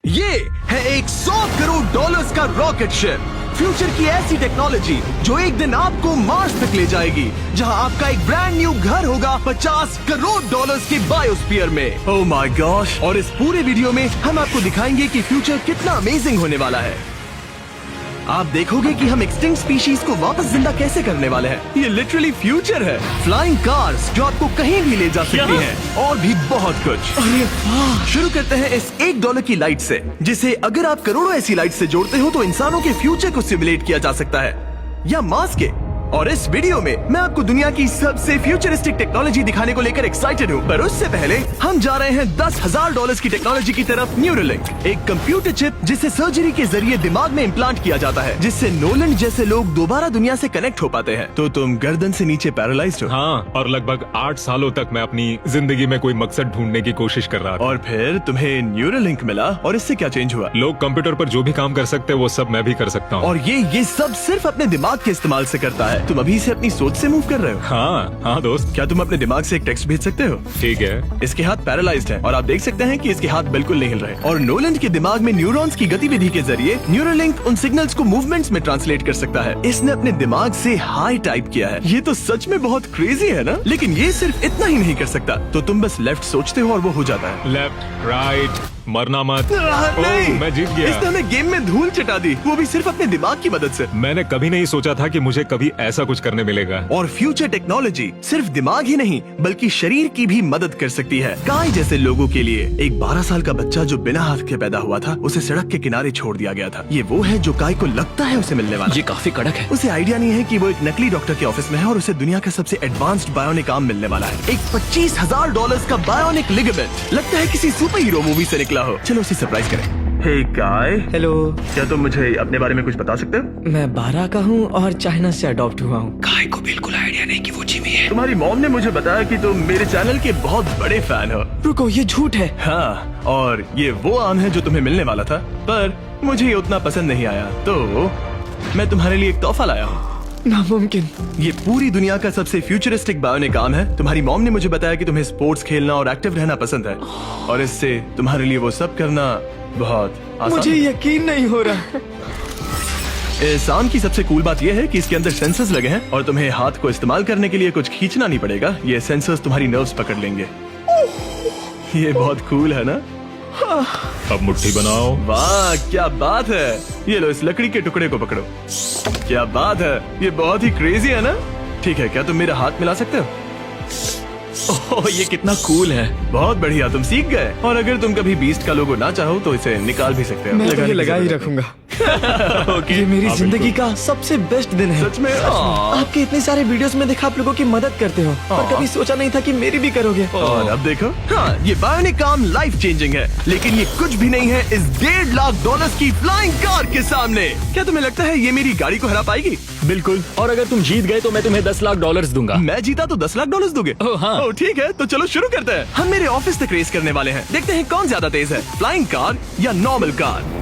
ये है एक 100 करोड़ डॉलर्स का रॉकेट शिप, फ्यूचर की ऐसी टेक्नोलॉजी जो एक दिन आपको मार्स तक ले जाएगी, जहां आपका एक ब्रांड न्यू घर होगा 50 करोड़ डॉलर्स के बायोस्फीयर में। Oh my gosh! और इस पूरे वीडियो में हम आपको दिखाएंगे कि फ्यूचर कितना अमेजिंग होने वाला है। आप देखोगे कि हम एक्सटिंक्ट स्पीशीज को वापस जिंदा कैसे करने वाले हैं। ये लिटरली फ्यूचर है। फ्लाइंग कार्स जो आपको कहीं भी ले जा सकती हैं, और भी बहुत कुछ। अरे वाह! शुरू करते हैं इस $1 की लाइट से, जिसे अगर आप करोड़ों ऐसी लाइट से जोड़ते हो तो इंसानों के फ्यूचर को सिमुलेट किया जा सकता है, या मार्स के। और इस वीडियो में मैं आपको दुनिया की सबसे फ्यूचरिस्टिक टेक्नोलॉजी दिखाने को लेकर एक्साइटेड हूँ। पर उससे पहले हम जा रहे हैं $10,000 की टेक्नोलॉजी की तरफ। न्यूरोलिंक, एक कंप्यूटर चिप जिसे सर्जरी के जरिए दिमाग में इम्प्लांट किया जाता है, जिससे नोलन जैसे लोग दोबारा दुनिया से कनेक्ट हो पाते हैं। तो तुम गर्दन से नीचे पैरालाइज्ड हो। हाँ, और लगभग 8 सालों तक मैं अपनी जिंदगी में कोई मकसद ढूंढने की कोशिश कर रहा था। और फिर तुम्हें न्यूरोलिंक मिला, और इससे क्या चेंज हुआ? लोग कंप्यूटर पर जो भी काम कर सकते हैं वो सब मैं भी कर सकता हूँ। और ये सब सिर्फ अपने दिमाग के इस्तेमाल से करता है। तुम अभी से अपनी सोच से मूव कर रहे हो। हाँ दोस्त। क्या तुम अपने दिमाग से एक टेक्स्ट भेज सकते हो? ठीक है। इसके हाथ पैरालाइज्ड हैं और आप देख सकते हैं कि इसके हाथ बिल्कुल नहीं हिल रहे। और नोलैंड के दिमाग में न्यूरॉन्स की गतिविधि के जरिए न्यूरोलिंक उन सिग्नल्स को मूवमेंट्स में ट्रांसलेट कर सकता है। इसने अपने दिमाग से हाई टाइप किया है। ये तो सच में बहुत क्रेजी है ना? लेकिन ये सिर्फ इतना ही नहीं कर सकता। तो तुम बस लेफ्ट सोचते हो और वो हो जाता है। लेफ्ट, राइट, मरना मत। नहीं, मैं जीत गया। इसने हमें गेम में धूल चटा दी, वो भी सिर्फ अपने दिमाग की मदद से। मैंने कभी नहीं सोचा था कि मुझे कभी ऐसा कुछ करने मिलेगा। और फ्यूचर टेक्नोलॉजी सिर्फ दिमाग ही नहीं बल्कि शरीर की भी मदद कर सकती है। काय जैसे लोगों के लिए एक 12 साल का बच्चा जो बिना हाथ के पैदा हुआ था, उसे सड़क के किनारे छोड़ दिया गया था। ये वो है जो काय को लगता है उसे मिलने वाला। ये काफी कड़क है। उसे आइडिया नहीं है कि वो एक नकली डॉक्टर के ऑफिस में है और उसे दुनिया का सबसे एडवांस्ड बायोनिक आर्म मिलने वाला है। एक $25,000 का बायोनिक लिगामेंट। लगता है किसी सुपर हीरो मूवी से निकला हो। चलो उसे सरप्राइज करें। हे काय। हेलो। क्या तुम मुझे अपने बारे में कुछ बता सकते हो? मैं 12 का हूँ और चाइना से अडॉप्ट हुआ हूँ। काय को बिल्कुल आइडिया नहीं कि वो जिमी है। तुम्हारी मॉम ने मुझे बताया कि तुम मेरे चैनल के बहुत बड़े फैन हो। रुको, ये झूठ है। हाँ, और ये वो आम है जो तुम्हें मिलने वाला था, पर मुझे ये उतना पसंद नहीं आया, तो मैं तुम्हारे लिए एक तोहफा लाया हूँ। नामुमकिन। ये पूरी दुनिया का सबसे फ्यूचरिस्टिक बायोनिक आर्म है। तुम्हारी मॉम ने मुझे बताया कि तुम्हें स्पोर्ट्स खेलना और एक्टिव रहना पसंद है, और इससे तुम्हारे लिए वो सब करना बहुत आसान मुझे है। यकीन नहीं हो रहा। इस आर्म की सबसे कूल बात यह है कि इसके अंदर सेंसर्स लगे हैं और तुम्हें हाथ को इस्तेमाल करने के लिए कुछ खींचना नहीं पड़ेगा। ये सेंसर्स तुम्हारी नर्व्स पकड़ लेंगे। ये बहुत कूल है ना? अब मुट्ठी बनाओ। वाह, क्या बात है। ये लो, इस लकड़ी के टुकड़े को पकड़ो। क्या बात है, ये बहुत ही क्रेजी है ना? ठीक है, क्या तुम मेरा हाथ मिला सकते हो? ओह, ये कितना कूल है। बहुत बढ़िया, तुम सीख गए। और अगर तुम कभी बीस्ट का लोगो ना चाहो तो इसे निकाल भी सकते हो। मैं तो ये लगाने की लगा ही जरूरत रखूंगा। है। ये मेरी हाँ, जिंदगी बिल्कुल। का सबसे बेस्ट दिन है। सच में? आपके इतने सारे वीडियोस में देखा आप लोगों की मदद करते हो, पर कभी सोचा नहीं था कि मेरी भी करोगे। और अब देखो, हाँ, ये बायोनिक आर्म लाइफ चेंजिंग है, लेकिन ये कुछ भी नहीं है इस $1.5 की फ्लाइंग कार के सामने। क्या तुम्हें लगता है ये मेरी गाड़ी को हरा पाएगी? बिल्कुल। और अगर तुम जीत गए तो मैं तुम्हें $10,00,000 दूंगा। मैं जीता तो $10,00,000 दोगे? ओह, हाँ। ओह, ठीक है, तो चलो शुरू करते हैं। हम मेरे ऑफिस तक रेस करने वाले हैं। देखते हैं कौन ज्यादा तेज है, फ्लाइंग कार या नॉर्मल कार।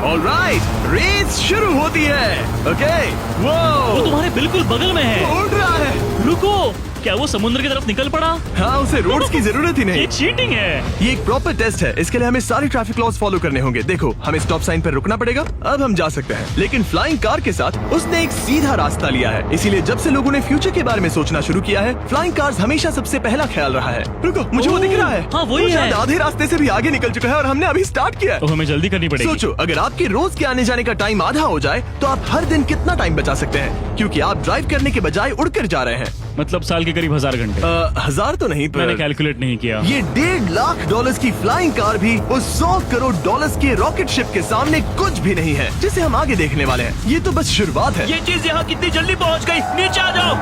ऑलराइट, रेस शुरू होती है। ओके, वो वो तुम्हारे बिल्कुल बगल में है। उड़ रहा है। रुको, क्या वो समुद्र की तरफ निकल पड़ा? हाँ, उसे रोड्स की जरूरत ही नहीं। ये चीटिंग है। ये एक प्रॉपर टेस्ट है। इसके लिए हमें सारे ट्रैफिक लॉज फॉलो करने होंगे। देखो, हमें स्टॉप साइन पर रुकना पड़ेगा। अब हम जा सकते हैं, लेकिन फ्लाइंग कार के साथ उसने एक सीधा रास्ता लिया है। इसीलिए जब से लोगों ने फ्यूचर के बारे में सोचना शुरू किया है, फ्लाइंग कार्स हमेशा सबसे पहला ख्याल रहा है। रुको, मुझे वो दिख रहा है। हाँ, वही वो शायद है। आधे रास्ते से भी आगे निकल चुका है और हमने अभी स्टार्ट किया है। तो हमें जल्दी करनी पड़ेगी। सोचो, अगर आपके रोज के आने जाने का टाइम आधा हो जाए तो आप हर दिन कितना टाइम बचा सकते हैं, क्योंकि आप ड्राइव करने के बजाय उड़कर जा रहे हैं। मतलब साल के करीब 1000 घंटे। 1000 तो नहीं, मैंने पर कैलकुलेट नहीं किया। ये $1.5 की फ्लाइंग कार भी उस $100 करोड़ के रॉकेट शिप के सामने कुछ भी नहीं है, जिसे हम आगे देखने वाले हैं। ये तो बस शुरुआत है। ये चीज यहाँ कितनी जल्दी पहुँच गई। नीचे आ जाओ।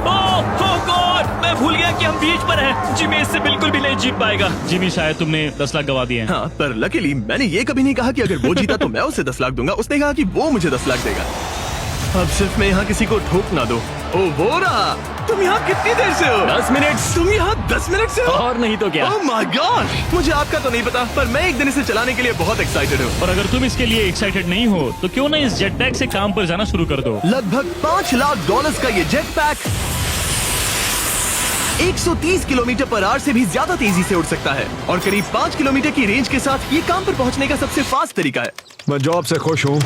ओह गॉड, मैं भूल गया कि हम बीच पर हैं। जिमी इससे बिल्कुल भी नहीं जीत पाएगा। जिमी, शायद तुमने 10 लाख गवा दिए हैं। हाँ, पर लकीली मैंने ये कभी नहीं कहा कि अगर वो जीता तो मैं उसे 10 लाख दूंगा। उसने कहा कि वो मुझे 10 लाख देगा। अब सिर्फ मैं यहाँ किसी को ठोक ना दो। ओ वो रहा। तुम यहाँ कितनी देर से हो? 10 मिनट। तुम यहाँ 10 मिनट से हो? और नहीं तो क्या। ओह माय गॉड, मुझे आपका तो नहीं पता, पर मैं एक दिन इसे चलाने के लिए बहुत एक्साइटेड हूँ। और अगर तुम इसके लिए एक्साइटेड नहीं हो तो क्यों ना इस जेट पैक से काम पर जाना शुरू कर दो। लगभग $5 लाख का ये jet pack 130 kilometre per hour से भी ज्यादा तेजी से उड़ सकता है और करीब 5 किलोमीटर की रेंज के साथ ये काम पर पहुंचने का सबसे फास्ट तरीका है। मैं जॉब से खुश हूँ।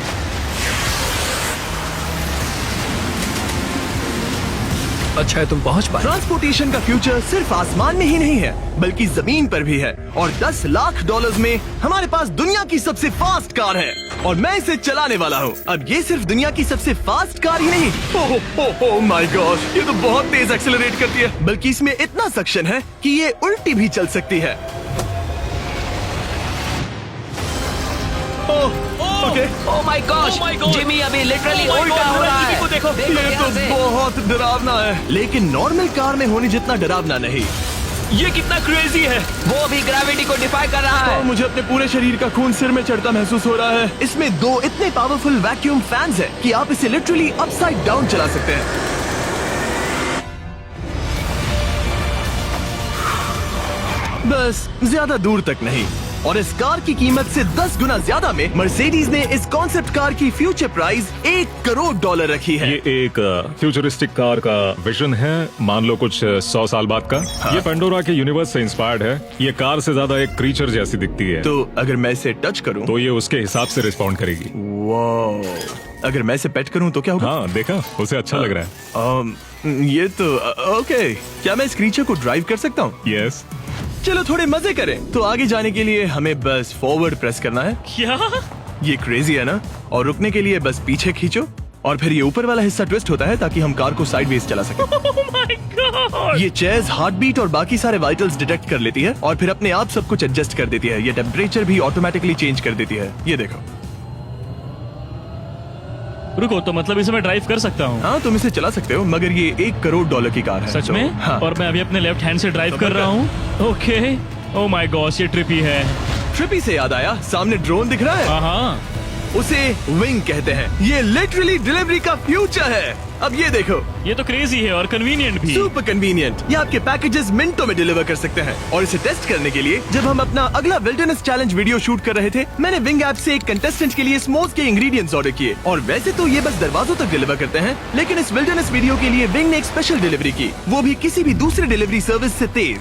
अच्छा है तुम पहुंच पाए। ट्रांसपोर्टेशन का फ्यूचर सिर्फ आसमान में ही नहीं है बल्कि जमीन पर भी है और 10 लाख डॉलर्स में हमारे पास दुनिया की सबसे फास्ट कार है और मैं इसे चलाने वाला हूँ। अब ये सिर्फ दुनिया की सबसे फास्ट कार ही नहीं, ओह माय गॉड, ये तो बहुत तेज एक्सेलरेट करती है, बल्कि इसमें इतना सक्शन है कि ये उल्टी भी चल सकती है। Okay, oh my gosh, Oh my God! Jimmy अभी लिटरली Oh my उल्टा God, हो रहा जिमी है। को देखो। ये तो बहुत डरावना है, लेकिन नॉर्मल कार में होने जितना डरावना नहीं। ये कितना क्रेजी है। वो भी ग्रेविटी को डिफाई कर रहा और है। मुझे अपने पूरे शरीर का खून सिर में चढ़ता महसूस हो रहा है। इसमें 2 इतने पावरफुल वैक्यूम फैंस हैं कि आप इसे लिटरली अपसाइड डाउन चला सकते हैं। बस ज्यादा दूर तक नहीं। और इस कार की कीमत से 10 गुना ज्यादा में मर्सिडीज ने इस कॉन्सेप्ट कार की फ्यूचर प्राइस $1 करोड़ रखी है। ये एक फ्यूचरिस्टिक कार का विजन है, मान लो कुछ 100 साल बाद का। ये पेंडोरा के यूनिवर्स से इंस्पायर्ड है। ये कार से ज्यादा एक क्रीचर जैसी दिखती है, तो अगर मैं इसे टच करूं तो ये उसके हिसाब से रिस्पॉन्ड करेगी। वाह, अगर मैं इसे पेट करूं तो क्या होगा? हाँ देखा, उसे अच्छा लग रहा है। ये तो ओके, क्या मैं इस क्रीचर को ड्राइव कर सकता हूँ? यस। चलो थोड़े मजे करें। तो आगे जाने के लिए हमें बस फॉरवर्ड प्रेस करना है। क्या? ये क्रेजी है ना? और रुकने के लिए बस पीछे खींचो और फिर ये ऊपर वाला हिस्सा ट्विस्ट होता है ताकि हम कार को साइडवेज चला सकें। Oh my God! ये चेयर्स हार्ट बीट और बाकी सारे वाइटल्स डिटेक्ट कर लेती है और फिर अपने आप सब कुछ एडजस्ट कर देती है। ये टेम्परेचर भी ऑटोमेटिकली चेंज कर देती है। ये देखो। रुको, तो मतलब इसे मैं ड्राइव कर सकता हूँ? हाँ, तुम इसे चला सकते हो, मगर ये $1 करोड़ की कार है। सच तो, में? हाँ। और मैं अभी अपने लेफ्ट हैंड से ड्राइव कर रहा हूँ। ओके। ओह माय गॉश, ये ट्रिपी है। ट्रिपी से याद आया, सामने ड्रोन दिख रहा है? हाँ। उसे विंग कहते हैं। ये लिटरली डिलीवरी का फ्यूचर है। अब ये देखो, ये तो क्रेजी है और कन्वीनियंट भी। Super convenient. ये आपके पैकेजेस मिनटों में डिलीवर कर सकते हैं। और इसे टेस्ट करने के लिए जब हम अपना अगला विल्डरनेस चैलेंज वीडियो शूट कर रहे थे, मैंने विंग ऐप से एक कंटेस्टेंट के लिए स्मोक्स के इंग्रेडिएंट्स ऑर्डर किए। और वैसे तो ये बस दरवाजों तक डिलीवर करते हैं, लेकिन इस विल्डरनेस वीडियो के लिए विंग ने एक स्पेशल डिलीवरी की, वो भी किसी भी दूसरे डिलीवरी सर्विस से तेज।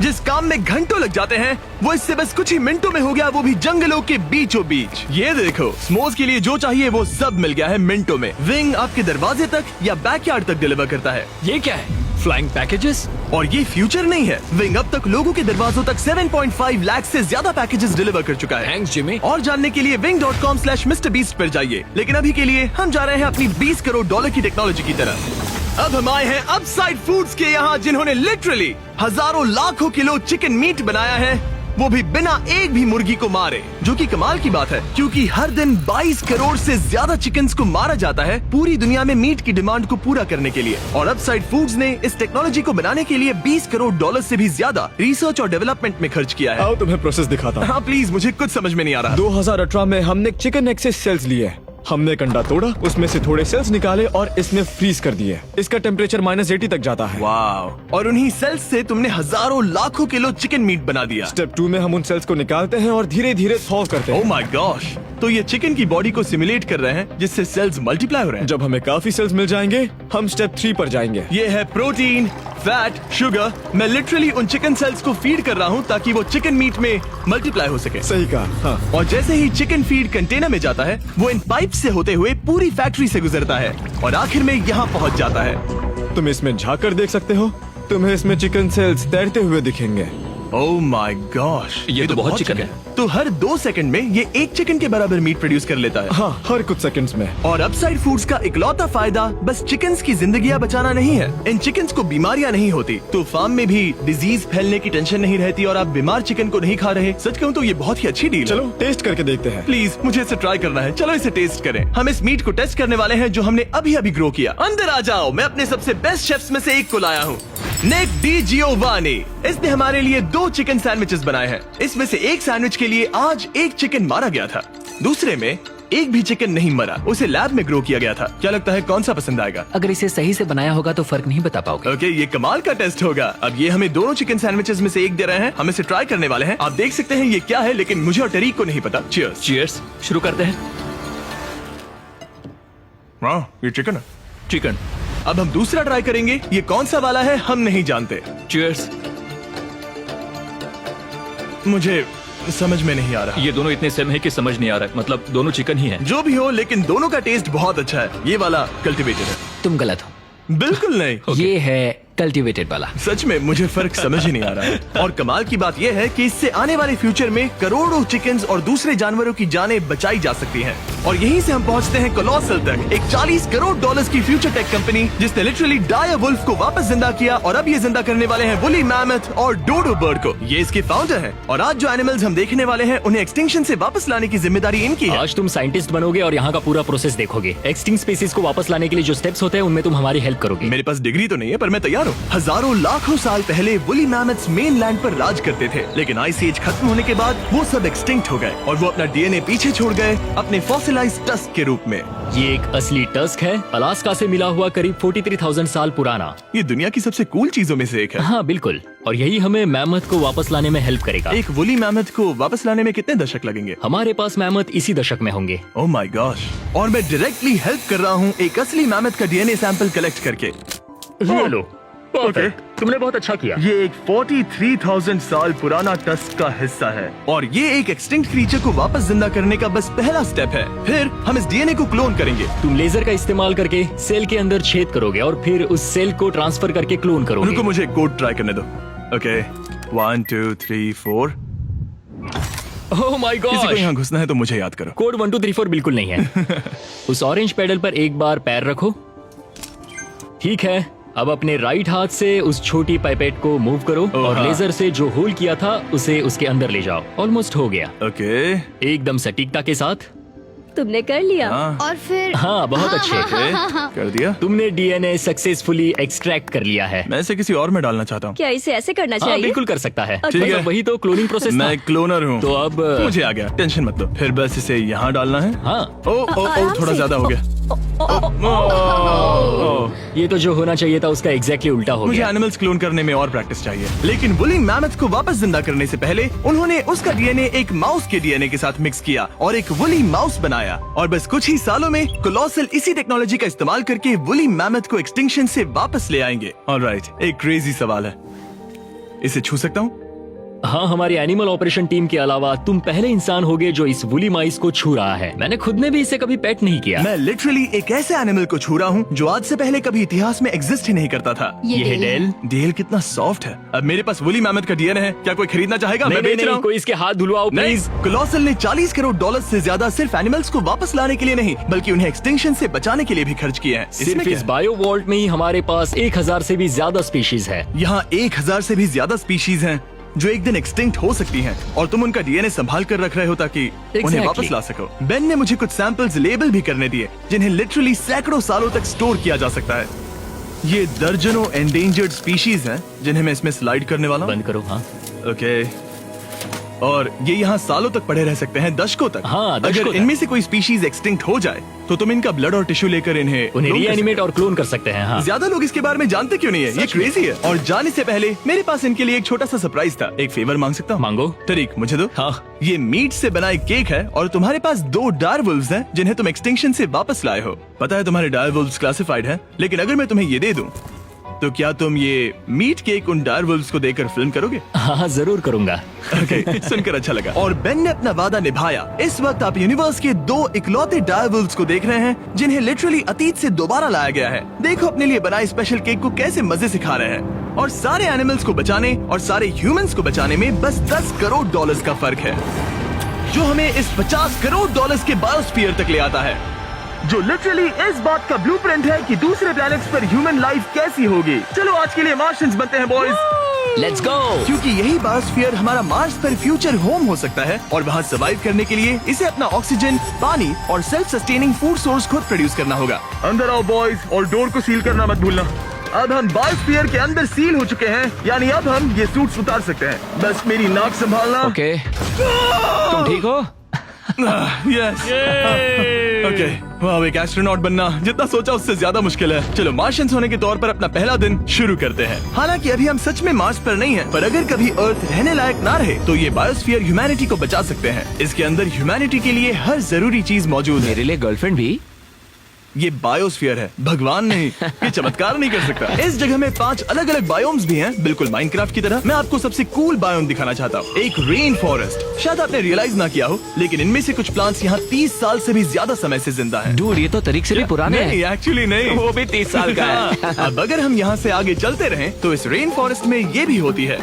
जिस काम में घंटों लग जाते हैं वो इससे बस कुछ ही मिनटों में हो गया, वो भी जंगलों के बीचों बीच। ये देखो, स्मोक्स के लिए जो चाहिए वो सब मिल गया है मिनटों में। विंग आपके दरवाजे तक या बैकयार्ड तक डिलीवर करता है। ये क्या है? Flying packages? और ये फ्यूचर नहीं है, विंग अब तक लोगों के दरवाजों तक 7.5 लाख से ज्यादा पैकेजेस डिलीवर कर चुका है। Thanks Jimmy. और जानने के लिए wing.com/MrBeast पर जाइए। लेकिन अभी के लिए हम जा रहे हैं अपनी $20 करोड़ की टेक्नोलॉजी की तरफ। अब हम आए हैं अपसाइड फूड्स के यहाँ, जिन्होंने लिटरली हजारों लाखों किलो चिकन मीट बनाया है, वो भी बिना एक भी मुर्गी को मारे। जो कि कमाल की बात है, क्योंकि हर दिन 22 करोड़ से ज्यादा चिकन्स को मारा जाता है पूरी दुनिया में मीट की डिमांड को पूरा करने के लिए। और अपसाइड फूड्स ने इस टेक्नोलॉजी को बनाने के लिए $20 करोड़ से भी ज्यादा रिसर्च और डेवलपमेंट में खर्च किया है। आओ तुम्हें प्रोसेस दिखाता हूँ। हाँ प्लीज, मुझे कुछ समझ में नहीं आ रहा। 2018 में हमने चिकन नेक से सेल्स लिए। हमने एक अंडा तोड़ा, उसमें से थोड़े सेल्स निकाले और इसमें फ्रीज कर दिए। इसका टेम्परेचर -80 तक जाता है। वाव! और उन्हीं सेल्स से तुमने हजारों लाखों किलो चिकन मीट बना दिया। स्टेप 2 में हम उन सेल्स को निकालते हैं और धीरे धीरे थॉव करते ओह हैं। My gosh! तो ये चिकन की बॉडी को सिमुलेट कर रहे हैं, जिससे सेल्स मल्टीप्लाई हो रहे हैं। जब हमें काफी सेल्स मिल जाएंगे, हम स्टेप 3 पर जाएंगे। ये है प्रोटीन, फैट, शुगर। मैं लिटरली उन चिकन सेल्स को फीड कर रहा हूँ ताकि वो चिकन मीट में मल्टीप्लाई हो सके। सही कहा। हाँ। और जैसे ही चिकन फीड कंटेनर में जाता है, वो इन पाइप से होते हुए पूरी फैक्ट्री से गुजरता है और आखिर में यहाँ पहुँच जाता है। तुम इसमें झाँक कर देख सकते हो। तुम्हें इसमें चिकन सेल्स तैरते हुए दिखेंगे। ओह माय गॉश, ये तो बहुत चिकन है। तो हर 2 सेकंड में ये 1 चिकन के बराबर मीट प्रोड्यूस कर लेता है। हाँ, हर कुछ सेकंड्स में। और अपसाइड फूड्स का इकलौता फायदा बस चिकन्स की जिंदगियां बचाना नहीं है। इन चिकन्स को बीमारियां नहीं होती, तो फार्म में भी डिजीज फैलने की टेंशन नहीं रहती और आप बीमार चिकन को नहीं खा रहे। सच कहूँ तो ये बहुत ही अच्छी डील है। चलो टेस्ट करके देखते हैं। प्लीज, मुझे इसे ट्राई करना है। चलो इसे टेस्ट करें। हम इस मीट को टेस्ट करने वाले हैं जो हमने अभी अभी ग्रो किया। अंदर आ जाओ, मैं अपने सबसे बेस्ट शेफ्स में से एक को लाया हूँ, निक डी जियोवानी। इसने हमारे लिए 2 चिकन सैंडविचेस बनाए हैं। इसमें से एक सैंडविच के लिए आज एक चिकन मारा गया था, दूसरे में एक भी चिकन नहीं मरा, उसे लैब में ग्रो किया गया था। क्या लगता है कौन सा पसंद आएगा? अगर इसे सही से बनाया होगा तो फर्क नहीं बता पाओगे। ओके, ये कमाल का टेस्ट होगा। अब ये हमें दोनों चिकन सैंडविचेस में से एक दे रहे हैं, हम इसे ट्राई करने वाले हैं। आप देख सकते हैं ये क्या है, लेकिन मुझे और टरीक को नहीं पता। चीयर्स। चीयर्स। शुरू करते हैं। वाह, ये चिकन है। चिकन अब हम दूसरा ट्राई करेंगे। ये कौन सा वाला है हम नहीं जानते। चीयर्स। मुझे समझ में नहीं आ रहा। ये दोनों इतने सेम है कि समझ नहीं आ रहा है। मतलब दोनों चिकन ही हैं। जो भी हो, लेकिन दोनों का टेस्ट बहुत अच्छा है। ये वाला कल्टीवेटेड है। तुम गलत हो। बिल्कुल नहीं। ये है कल्टीवेटेड वाला। सच में मुझे फर्क समझ ही नहीं आ रहा है। और कमाल की बात यह है कि इससे आने वाले फ्यूचर में करोड़ों चिकन्स और दूसरे जानवरों की जानें बचाई जा सकती हैं। और यहीं से हम पहुंचते हैं कोलोसल तक, एक $40 करोड़ की फ्यूचर टेक कंपनी जिसने लिटरली डायर वुल्फ को वापस जिंदा किया और अब ये जिंदा करने वाले हैं वुली मैमथ और डोडो बर्ड को। ये इसके फाउंडर हैं और आज जो एनिमल्स हम देखने वाले हैं उन्हें एक्सटिंक्शन से वापस लाने की जिम्मेदारी इनकी है। आज तुम साइंटिस्ट बनोगे और यहाँ का पूरा प्रोसेस देखोगे। एक्सटिंक्ट स्पीसीज को वापस लाने के लिए जो स्टेप्स होते हैं उनमें तुम हमारी हेल्प करोगे। मेरे पास डिग्री तो नहीं है पर मैं तैयार हूँ। हजारों लाखों साल पहले वुली मैमथ्स मेनलैंड पर राज करते थे, लेकिन आइस एज खत्म होने के बाद वो सब एक्सटिंक्ट हो गए और वो अपना डीएनए पीछे छोड़ गए अपने फॉसिलाइज्ड टस्क के रूप में। ये एक असली टस्क है, अलास्का से मिला हुआ, करीब 43,000 साल पुराना। ये दुनिया की सबसे कूल चीजों में से एक है। हाँ बिल्कुल, और यही हमें मैमथ को वापस लाने में हेल्प करेगा। एक वुली मैमथ को वापस लाने में कितने दशक लगेंगे? हमारे पास मैमथ इसी दशक में होंगे। Oh my gosh. और मैं डायरेक्टली हेल्प कर रहा हूँ एक असली मैमथ का डीएनए सैंपल कलेक्ट करके। ये लो। ओके, तुमने बहुत अच्छा किया। ये एक 43,000 साल पुराना टस्क का हिस्सा है और ये एक एक्सटिंक्ट क्रीचर को वापस जिंदा करने का बस पहला स्टेप है। फिर हम इस डीएनए को क्लोन करेंगे। तुम लेजर का इस्तेमाल करके सेल के अंदर छेद करोगे और फिर उस सेल को ट्रांसफर करके क्लोन करोगे। रुको, मुझे कोड ट्राई करने दो। ओके, 1 2 3 4। ओह माय किसी को गॉड, यहाँ घुसना है तो मुझे याद करो। कोड 1 2 3 4 बिल्कुल नहीं है। उस ऑरेंज पेडल पर एक बार पैर रखो। ठीक है, अब अपने राइट हाथ से उस छोटी पाइपेट को मूव करो और हाँ। लेजर से जो होल किया था उसे उसके अंदर ले जाओ। ऑलमोस्ट हो गया। ओके, एकदम सटीकता के साथ। तुमने कर लिया। हाँ। और फिर हाँ, बहुत अच्छे। कर दिया। तुमने डीएनए सक्सेसफुली एक्सट्रैक्ट कर लिया है। मैं इसे किसी और में डालना चाहता हूँ। क्या इसे ऐसे करना हाँ, चाहिए? बिल्कुल कर सकता है। ठीक है। वही तो क्लोनिंग प्रोसेस था। मैं क्लोनर हूँ तो अब मुझे आ गया, टेंशन मत लो। फिर बस इसे यहाँ डालना है। हाँ, आराम थोड़ा से। ज्यादा हो गया। ये तो जो होना चाहिए था उसका एग्जैक्टली उल्टा हो मुझे गया। एनिमल्स क्लोन करने में और प्रैक्टिस चाहिए। लेकिन वुली मैमथ को वापस जिंदा करने से पहले उन्होंने उसका डीएनए एक माउस के डीएनए के साथ मिक्स किया और एक वुली माउस बनाया। और बस कुछ ही सालों में कोलोसल इसी टेक्नोलॉजी का इस्तेमाल करके वुली मैमथ को एक्सटिंक्शन से वापस ले आएंगे। ऑलराइट, एक क्रेजी सवाल है, इसे छू सकता हूँ? हाँ, हमारी एनिमल ऑपरेशन टीम के अलावा तुम पहले इंसान होगे जो इस वुली माइस को छू रहा है। मैंने खुद ने भी इसे कभी पेट नहीं किया। मैं लिटरली एक ऐसे एनिमल को छू रहा हूँ जो आज से पहले कभी इतिहास में एग्जिस्ट ही नहीं करता था। ये है डेल। डेल कितना सॉफ्ट है। अब मेरे पास वुली मैमथ का डीएनए है, क्या कोई खरीदना चाहेगा? मैं बेच रहा हूँ। कोई इसके हाथ धुलवाओ नहीं, प्लीज। कोलोसल ने $40 करोड़ से ज्यादा सिर्फ एनिमल्स को वापस लाने के लिए नहीं बल्कि उन्हें एक्सटिंक्शन से बचाने के लिए भी खर्च किए हैं। सिर्फ इसमें क्या इस है? बायो वॉल्ट में ही हमारे पास 1000 से भी ज्यादा स्पीशीज है। यहाँ 1000 से भी ज्यादा स्पीशीज हैं जो एक दिन एक्सटिंक्ट हो सकती हैं और तुम उनका डीएनए संभाल कर रख रहे हो ताकि उन्हें Exactly. वापस ला सको। बेन ने मुझे कुछ सैंपल्स लेबल भी करने दिए जिन्हें लिटरली सैकड़ों सालों तक स्टोर किया जा सकता है। ये दर्जनों एंडेंजर्ड स्पीशीज हैं जिन्हें मैं इसमें स्लाइड करने वाला हूँ। बंद करो। हाँ, ओके, और ये यहाँ सालों तक पड़े रह सकते हैं, दशकों तक। हाँ, दशकों अगर तक। इनमें से कोई स्पीशीज एक्सटिंक्ट हो जाए तो तुम इनका ब्लड और टिश्यू लेकर उन्हें clone कर रीएनिमेट सकते और क्लोन कर सकते हैं। हो। हाँ, ज्यादा लोग इसके बारे में जानते क्यों नहीं है? ये क्रेजी है। और जाने से पहले मेरे पास इनके लिए एक छोटा सा सरप्राइज था। एक फेवर मांग सकता हूँ? मांगो। तरीक मुझे दो। हाँ। ये मीट से बना एक केक है और तुम्हारे पास 2 डायरवुल्व्स हैं जिन्हें तुम एक्सटिंक्शन से वापस लाए हो। पता है तुम्हारे डायरवुल्व्स क्लासिफाइड हैं, लेकिन अगर मैं तुम्हें ये दे दूं तो क्या तुम ये मीट केक उन डायरवुल्व्स को देकर फिल्म करोगे? हाँ, जरूर करूंगा। ओके, सुनकर अच्छा लगा। और बेन ने अपना वादा निभाया। इस वक्त आप यूनिवर्स के 2 इकलौते डायरवुल्व्स को देख रहे हैं जिन्हें लिटरली अतीत से दोबारा लाया गया है। देखो अपने लिए बनाए स्पेशल केक को कैसे मजे से खा रहे हैं। और सारे एनिमल्स को बचाने और सारे ह्यूमंस को बचाने में बस $10 करोड़ का फर्क है, जो हमें इस $50 करोड़ के बायोस्फीयर तक ले आता है, जो लिटरली इस बात का ब्लूप्रिंट है कि दूसरे प्लैनेट्स पर ह्यूमन लाइफ कैसी होगी। चलो आज के लिए मार्शियंस बनते हैं बॉयज। Let's go. क्योंकि यही बायोस्फीयर हमारा मार्स पर फ्यूचर होम हो सकता है और वहाँ सर्वाइव करने के लिए इसे अपना ऑक्सीजन, पानी और सेल्फ सस्टेनिंग फूड सोर्स खुद प्रोड्यूस करना होगा। अंदर आओ बॉयज और डोर को सील करना मत भूलना। अब हम बायोस्फीयर के अंदर सील हो चुके हैं, यानी अब हम ये सूट्स उतार सकते हैं। बस मेरी नाक संभालना। ओके, तुम ठीक हो? यस। ओके, वाह, एक एस्ट्रोनॉट बनना जितना सोचा उससे ज्यादा मुश्किल है। चलो मार्शियंस होने के तौर पर अपना पहला दिन शुरू करते हैं। हालांकि अभी हम सच में मार्स पर नहीं हैं, पर अगर कभी अर्थ रहने लायक ना रहे तो ये बायोस्फीयर ह्यूमैनिटी को बचा सकते हैं। इसके अंदर ह्यूमैनिटी के लिए हर जरूरी चीज मौजूद है। मेरे लिए गर्लफ्रेंड भी? ये बायोस्फीयर है, भगवान नहीं, ये चमत्कार नहीं कर सकता। इस जगह में 5 अलग अलग बायोम्स भी हैं, बिल्कुल माइनक्राफ्ट की तरह। मैं आपको सबसे कूल बायोम दिखाना चाहता हूँ, एक रेन फॉरेस्ट। शायद आपने रियलाइज ना किया हो, लेकिन इनमें से कुछ प्लांट्स यहाँ 30 साल से भी ज्यादा समय से जिंदा हैं। डूड, ये तो तरीक से भी पुराने हैं। नहीं, एक्चुअली नहीं, वो भी 30 साल का है। अब अगर हम यहाँ से आगे चलते रहें तो इस रेन फॉरेस्ट में ये भी होती है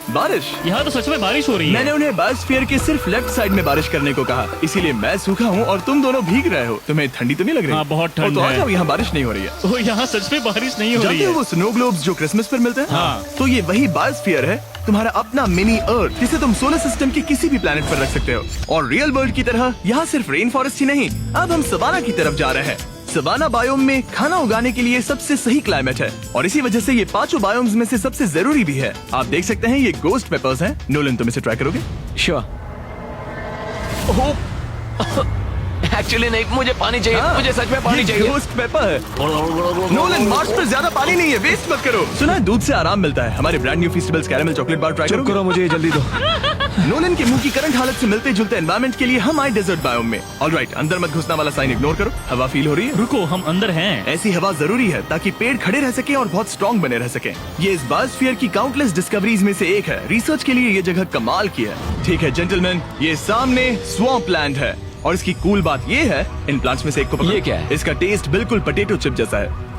बारिश। यहाँ तो सच में बारिश हो रही है। मैंने उन्हें बायोस्फीयर के सिर्फ लेफ्ट साइड में बारिश करने को कहा, इसीलिए मैं सूखा हूँ और तुम दोनों भीग रहे हो। तुम्हें ठंडी तो नहीं लग रही? हाँ, बहुत ठंड तो आ है। जाओ, यहाँ बारिश नहीं हो रही है। ओ, यहाँ सच में बारिश नहीं हो रही जानते हो है। वो स्नो ग्लोब्स जो क्रिसमस पर मिलते हैं? हाँ। तो ये वही बायोस्फीयर है, तुम्हारा अपना मिनी अर्थ, जिसे तुम सोलर सिस्टम के किसी भी प्लेनेट पर रख सकते हो। और रियल वर्ल्ड की तरह यहाँ सिर्फ रेन फॉरेस्ट ही नहीं, अब हम सवाना की तरफ जा रहे हैं। सवाना बायोम में खाना उगाने के लिए सबसे सही क्लाइमेट है और इसी वजह से ये 5 बायोम्स में से सबसे जरूरी भी है। आप देख सकते हैं ये गोस्ट पेपर्स हैं। नोलन, तुम इसे ट्राई करोगे? श्योर। एक्चुअली नहीं, मुझे पानी चाहिए। हाँ, मुझे सच में पानी ये चाहिए। गोस्ट पेपर है। नोलन, मार्स पर ज्यादा पानी नहीं है, वेस्ट मत करो। सुना है दूध से आराम मिलता है। हमारे brand new Feastables caramel chocolate bar try चुप करो, मुझे ये जल्दी दो। नोलन के मुंह की करंट हालत से मिलते जुलते एनवायरमेंट के लिए हम आए डेजर्ट बायोम में। ऑलराइट, अंदर मत घुसना वाला साइन इग्नोर करो। हवा फील हो रही है? रुको, हम अंदर हैं। ऐसी हवा जरूरी है ताकि पेड़ खड़े रह सके और बहुत स्ट्रॉन्ग बने रह सके। ये इस बायोस्फीयर की काउंटलेस डिस्कवरीज में से एक है। रिसर्च के लिए ये जगह कमाल की है। ठीक है जेंटलमैन, ये सामने स्वैम्प लैंड है और इसकी कूल बात ये है, इन प्लांट्स में से एक को पकड़ो। ये क्या है? इसका टेस्ट बिल्कुल पोटैटो चिप जैसा है।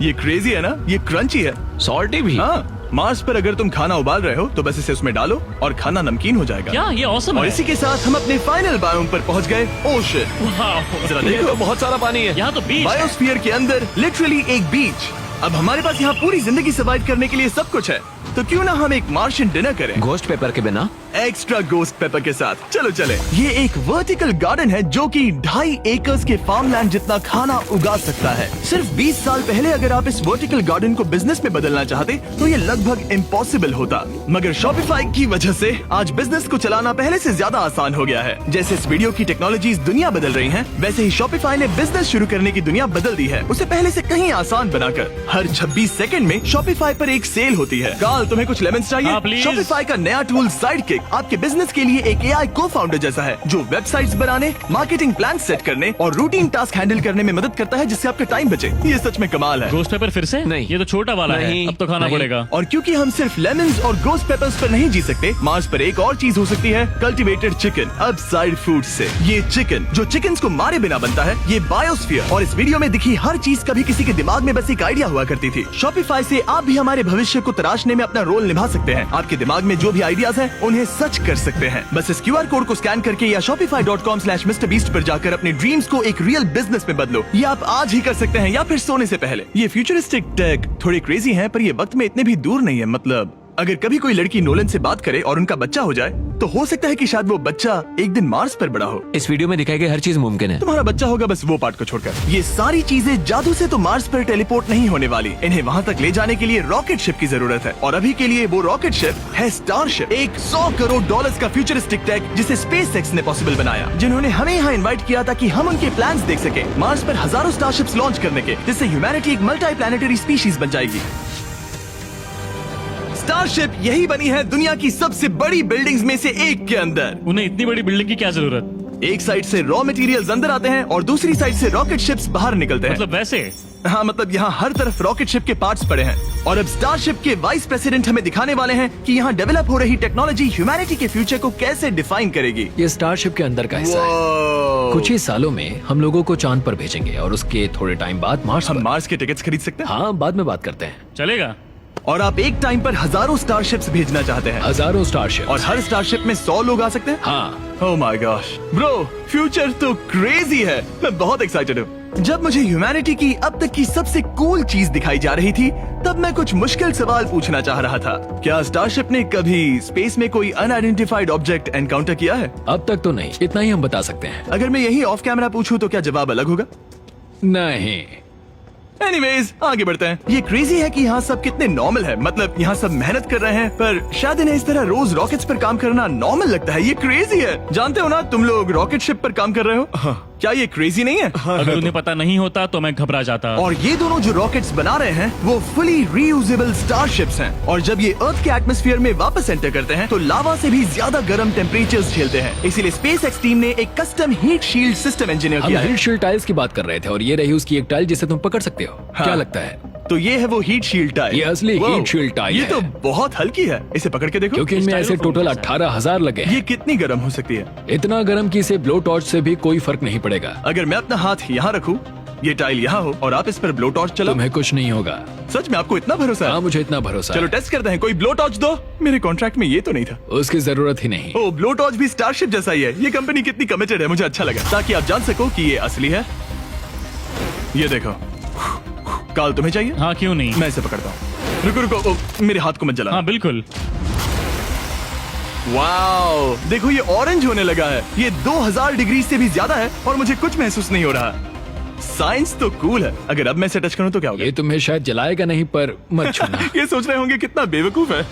ये क्रेजी है ना? ये क्रंची है। सॉल्टी भी। हाँ, मार्स पर अगर तुम खाना उबाल रहे हो तो बस इसे उसमें डालो और खाना नमकीन हो जाएगा। क्या ये ऑसम और है? इसी के साथ हम अपने फाइनल बायोम पर पहुंच गए, ओशन। वाह, जरा ये देखो, तो बहुत सारा पानी है। यहाँ तो बीच है। बायोस्फीयर के अंदर लिटरली एक बीच। अब हमारे पास यहाँ पूरी जिंदगी सर्वाइव करने के लिए सब कुछ है, तो क्यों ना हम एक मार्शियन डिनर करें घोस्ट पेपर के बिना। एक्स्ट्रा गोस्ट पेपर के साथ। चलो चले। ये एक वर्टिकल गार्डन है जो कि 2.5 एकर्स के फार्मलैंड जितना खाना उगा सकता है। सिर्फ 20 साल पहले अगर आप इस वर्टिकल गार्डन को बिजनेस में बदलना चाहते तो ये लगभग इम्पॉसिबल होता, मगर शॉपिफाई की वजह से आज बिजनेस को चलाना पहले से ज्यादा आसान हो गया है। जैसे इस वीडियो की टेक्नोलॉजीज दुनिया बदल रही हैं, वैसे ही शॉपिफाई ने बिजनेस शुरू करने की दुनिया बदल दी है, उसे पहले से कहीं आसान बनाकर। हर 26 सेकंड में शॉपिफाई पर एक सेल होती है। कार्ल, तुम्हें कुछ लेमन्स चाहिए? हाँ, प्लीज। शॉपिफाई का नया टूल साइडकिक आपके बिजनेस के लिए एक AI को-फाउंडर जैसा है, जो वेबसाइट्स बनाने, मार्केटिंग प्लान सेट करने और रूटीन टास्क हैंडल करने में मदद करता है, जिससे आपका टाइम बचे। ये सच में कमाल है। गोस्ट पेपर फिर से? नहीं। ये तो छोटा वाला है, नहीं, अब तो खाना नहीं। पड़ेगा। और क्योंकि हम सिर्फ लेमन्स और गोस्ट पेपर्स पर नहीं जी सकते, मार्स पर एक और चीज हो सकती है, कल्टीवेटेड चिकन, अपसाइड फूड से। ये चिकन जो चिकन्स को मारे बिना बनता है, ये बायोस्फीयर और इस वीडियो में दिखी हर चीज कभी किसी के दिमाग में बस एक आइडिया हुआ करती थी। शॉपिफाई से आप भी हमारे भविष्य को तराशने में अपना रोल निभा सकते हैं। आपके दिमाग में जो भी आइडियाज हैं, उन्हें सच कर सकते हैं। बस इस QR कोड को स्कैन करके या shopify.com/MrBeast पर जाकर अपने ड्रीम्स को एक रियल बिजनेस में बदलो। ये आप आज ही कर सकते हैं या फिर सोने से पहले। ये फ्यूचरिस्टिक टेक थोड़े क्रेजी हैं, पर ये वक्त में इतने भी दूर नहीं है। मतलब अगर कभी कोई लड़की नोलन से बात करे और उनका बच्चा हो जाए, तो हो सकता है कि शायद वो बच्चा एक दिन मार्स पर बड़ा हो। इस वीडियो में दिखाई गई हर चीज मुमकिन है। तुम्हारा बच्चा होगा, बस वो पार्ट को छोड़कर। ये सारी चीजें जादू से तो मार्स पर टेलीपोर्ट नहीं होने वाली। इन्हें वहाँ तक ले जाने के लिए रॉकेट शिप की जरूरत है, और अभी के लिए वो रॉकेट शिप है स्टारशिप, एक $100 करोड़ का फ्यूचरिस्टिक टेक जिसे स्पेसएक्स ने पॉसिबल बनाया, जिन्होंने हमें यहाँ इन्वाइट किया ताकि हम उनके प्लान्स देख सके मार्स पर हजारों स्टारशिप्स लॉन्च करने के, जिससे ह्यूमैनिटी एक मल्टी प्लैनेटरी स्पीशीज बन जाएगी। स्टारशिप यही बनी है दुनिया की सबसे बड़ी बिल्डिंग्स में से एक के अंदर। उन्हें इतनी बड़ी बिल्डिंग की क्या जरूरत? एक साइड से रॉ मटेरियल्स अंदर आते हैं और दूसरी साइड से रॉकेट शिप्स बाहर निकलते हैं। मतलब वैसे? हाँ, मतलब यहाँ हर तरफ रॉकेट शिप के पार्ट्स पड़े हैं। और अब स्टारशिप के वाइस प्रेसिडेंट हमें दिखाने वाले हैं कि यहाँ डेवलप हो रही टेक्नोलॉजी ह्यूमैनिटी के फ्यूचर को कैसे डिफाइन करेगी। ये स्टारशिप के अंदर का हिस्सा है। Wow! कुछ ही सालों में हम लोगों को चांद पर भेजेंगे और उसके थोड़े टाइम बाद मार्स हम पर। मार्स के टिकट्स खरीद सकते हैं। हाँ, बाद में बात करते हैं। चलेगा। और आप एक टाइम पर हजारों स्टारशिप्स भेजना चाहते हैं, हजारों स्टारशिप। और हर स्टारशिप में 100 लोग आ सकते हैं। हाँ, oh my gosh bro, future तो क्रेजी है। मैं बहुत एक्साइटेड हूँ। जब मुझे ह्यूमैनिटी की अब तक की सबसे कूल चीज दिखाई जा रही थी, तब मैं कुछ मुश्किल सवाल पूछना चाह रहा था। क्या स्टारशिप ने कभी स्पेस में कोई अनआइडेंटिफाइड ऑब्जेक्ट एनकाउंटर किया है? अब तक तो नहीं, इतना ही हम बता सकते हैं। अगर मैं यही ऑफ कैमरा पूछूं तो क्या जवाब अलग होगा? नहीं। एनीवेज, आगे बढ़ते हैं। ये क्रेजी है कि यहाँ सब कितने नॉर्मल है। मतलब यहाँ सब मेहनत कर रहे हैं, पर शायद इन्हें इस तरह रोज रॉकेट्स पर काम करना नॉर्मल लगता है। ये क्रेजी है। जानते हो ना, तुम लोग रॉकेट शिप पर काम कर रहे हो। क्या ये क्रेजी नहीं है? अगर उन्हें पता नहीं होता तो मैं घबरा जाता। और ये दोनों जो रॉकेट्स बना रहे हैं वो फुली रीयूजेबल स्टारशिप्स हैं और जब ये अर्थ के एटमॉस्फेयर में वापस एंटर करते हैं तो लावा से भी ज्यादा गर्म टेम्परेचर्स झेलते हैं। इसीलिए स्पेसएक्स टीम ने एक custom heat shield system engineer हम किया है। हीट शील्ड टाइल्स की बात कर रहे थे और ये रही उसकी एक टाइल जिसे तुम पकड़ सकते हो। क्या लगता है? तो ये है वो हीट शील्ड टाइल। ये असली Wow, heat shield टाइल ये है। तो बहुत हल्की है, इसे पकड़ के देखो। क्योंकि इनमें ऐसे टोटल 18,000 लगे हैं। ये कितनी गर्म हो सकती है? इतना गर्म कि इसे ब्लो टॉर्च से भी कोई फर्क नहीं पड़ेगा। अगर मैं अपना हाथ यहाँ रखूं, ये टाइल यहाँ हो और आप इस पर ब्लो टॉर्च चलाओ, तुम्हें कुछ नहीं होगा। सच में आपको इतना भरोसा है? हाँ, मुझे इतना भरोसा चलो है। टेस्ट करते हैं। कोई ब्लो टॉर्च दो। मेरे कॉन्ट्रैक्ट में ये तो नहीं था। उसकी जरूरत ही नहीं। ओ, ब्लो टॉर्च भी स्टारशिप जैसा ही है। ये कंपनी कितनी कमिटेड है, मुझे अच्छा लगा, ताकि आप जान सको कि ये असली है। ये देखो, काल तुम्हें चाहिए? हाँ, क्यों नहीं। मैं इसे पकड़ता हूँ। रुको रुको, ओ, मेरे हाथ को मत जला। हाँ बिल्कुल। वाओ, देखो ये ऑरेंज होने लगा है। ये 2000 डिग्री से भी ज्यादा है और मुझे कुछ महसूस नहीं हो रहा। साइंस तो कूल है। अगर अब मैं इसे टच करूं तो क्या होगा? ये तुम्हें शायद जलाएगा नहीं, पर मत छूना। ये सोच रहे होंगे कितना बेवकूफ है।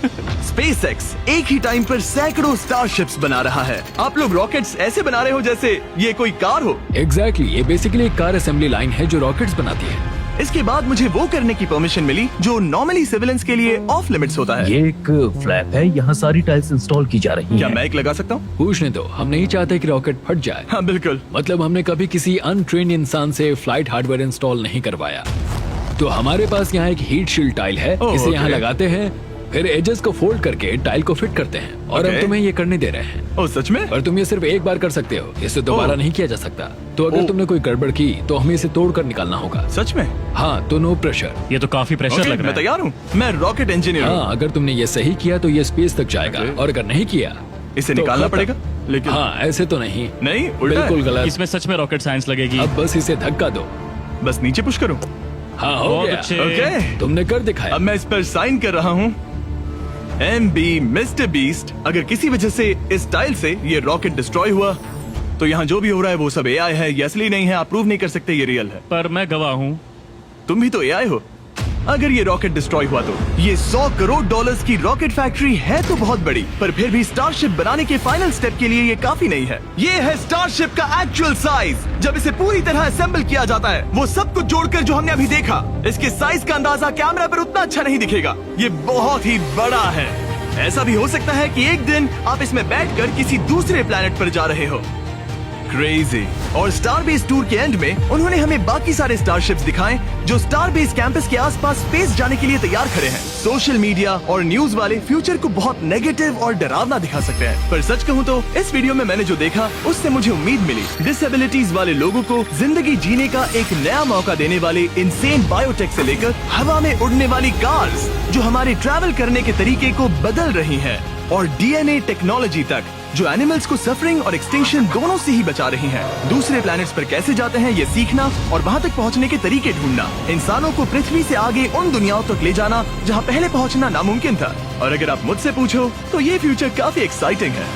स्पेसएक्स एक ही टाइम पर सैकड़ों स्टारशिप्स बना रहा है। आप लोग रॉकेट्स ऐसे बना रहे हो जैसे ये कोई कार हो। एग्जैक्टली, ये बेसिकली एक कार असेंबली लाइन है जो रॉकेट्स बनाती है। इसके बाद मुझे वो करने की परमिशन मिली जो नॉर्मली सिविलियंस के लिए ऑफ लिमिट्स होता है। ये एक फ्लैप है, यहाँ सारी टाइल्स इंस्टॉल की जा रही क्या हैं। मैं एक लगा सकता हूँ? पूछने दो, हम नहीं चाहते कि रॉकेट फट जाए। हाँ बिल्कुल। मतलब हमने कभी किसी अनट्रेन्ड इंसान से फ्लाइट हार्डवेयर इंस्टॉल नहीं करवाया। तो हमारे पास यहाँ एक हीट शील्ड टाइल है। ओह, इसे यहाँ ओके। लगाते हैं, फिर एजेस को फोल्ड करके टाइल को फिट करते हैं और हम ओके। तुम्हें ये करने दे रहे हैं। ओ सच में? पर तुम ये सिर्फ एक बार कर सकते हो, इसे दोबारा ओह। नहीं किया जा सकता। तो अगर ओह। तुमने कोई गड़बड़ की तो हमें इसे तोड़ कर निकालना होगा। सच में? हाँ, तो नो प्रेशर। ये तो काफी प्रेशर ओके, लग रहा मैं है। तैयार हूँ। मैं रॉकेट इंजीनियर हूँ। हाँ, अगर तुमने ये सही किया तो ये स्पेस तक जाएगा ओके। और अगर नहीं किया इसे तो निकालना खत्म। पड़ेगा? लेकिन हाँ, ऐसे तो नहीं। नहीं, उल्टा है। बिल्कुल गलत। इसमें सच में रॉकेट साइंस लगेगी। अब बस इसे धक्का दो। बस नीचे पुश करूँ? हाँ, हो बहुत गया। अच्छे। ओके, तुमने कर दिखाया। अब मैं इस पर साइन कर रहा हूँ। MB mister beast. अगर किसी वजह से इस टाइल से ये रॉकेट डिस्ट्रॉय हुआ तो यहाँ जो भी हो रहा है वो सब AI है, ये असली नहीं है। आप प्रूव नहीं कर सकते ये रियल है। पर मैं गवाह हूँ। तुम भी तो AI हो। अगर ये रॉकेट डिस्ट्रॉय हुआ तो ये $100 करोड़ की रॉकेट फैक्ट्री है तो बहुत बड़ी, पर फिर भी स्टारशिप बनाने के फाइनल स्टेप के लिए ये काफी नहीं है। ये है स्टारशिप का एक्चुअल साइज। जब इसे पूरी तरह असेंबल किया जाता है, वो सब कुछ जोड़कर जो हमने अभी देखा, इसके साइज का अंदाजा कैमरा पर उतना अच्छा नहीं दिखेगा। ये बहुत ही बड़ा है। ऐसा भी हो सकता है कि एक दिन आप इसमें बैठकर किसी दूसरे प्लेनेट पर जा रहे हो। क्रेजी। और स्टारबेस टूर के एंड में उन्होंने हमें बाकी सारे स्टारशिप्स दिखाए जो स्टारबेस कैंपस के आसपास स्पेस जाने के लिए तैयार खड़े हैं। सोशल मीडिया और न्यूज वाले फ्यूचर को बहुत नेगेटिव और डरावना दिखा सकते हैं, पर सच कहूँ तो इस वीडियो में मैंने जो देखा उससे मुझे उम्मीद मिली। डिसेबिलिटीज वाले लोगों को जिंदगी जीने का एक नया मौका देने वाले इनसेन बायोटेक से लेकर हवा में उड़ने वाली कार्स जो हमारे ट्रैवल करने के तरीके को बदल रही हैं, और DNA टेक्नोलॉजी तक जो एनिमल्स को सफरिंग और एक्सटिंक्शन दोनों से ही बचा रही हैं। दूसरे प्लैनेट्स पर कैसे जाते हैं ये सीखना और वहाँ तक पहुँचने के तरीके ढूंढना, इंसानों को पृथ्वी से आगे उन दुनियाओं तक ले जाना जहाँ पहले पहुँचना नामुमकिन था। और अगर आप मुझसे पूछो तो ये फ्यूचर काफी एक्साइटिंग है।